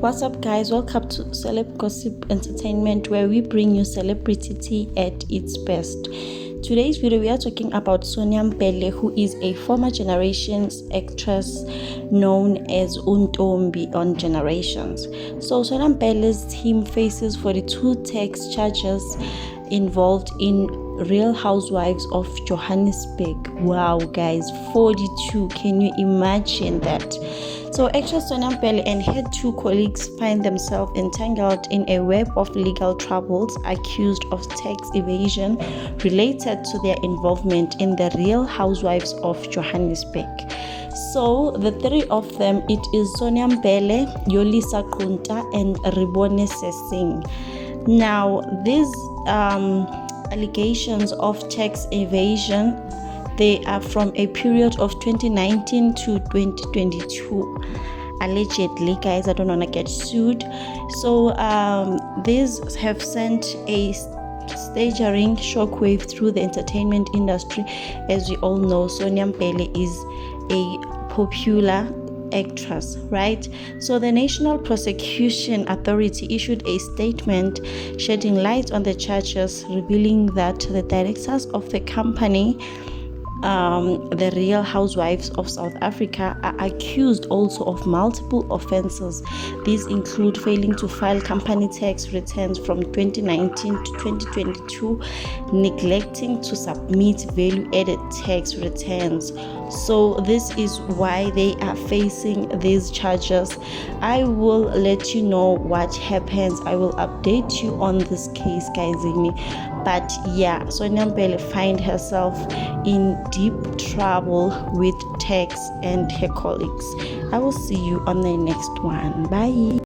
What's up, guys? Welcome to Celeb Gossip Entertainment, where we bring you celebrity tea at its best. Today's video, we are talking about Sonia Mbhele, who is a former Generations actress known as Untombi on Generations. So Sonia Mbhele's team faces 42 tax charges involved in Real Housewives of Johannesburg. Wow, guys, 42. Can you imagine that? So actress Sonia Mbhele and her two colleagues find themselves entangled in a web of legal troubles, accused of tax evasion related to their involvement in the Real Housewives of Johannesburg. So the three of them, it is Sonia Mbhele, Yolisa Qunta, and Ribone Sesing. Now these allegations of tax evasion, they are from a period of 2019 to 2022. Allegedly, guys, I don't want to get sued. So these have sent a staggering shockwave through the entertainment industry. As we all know, Sonia Mbhele is a popular actress, right? So the National Prosecution Authority issued a statement shedding light on the charges, revealing that the directors of the company, the Real Housewives of South Africa, are accused also of multiple offenses. These include failing to file company tax returns from 2019 to 2022, neglecting to submit value-added tax returns. So this is why they are facing these charges. I will let you know what happens. I will update you on this case, guys. But yeah, Sonia Mbhele find herself in deep trouble with tax and her colleagues. I will see you on the next one. Bye.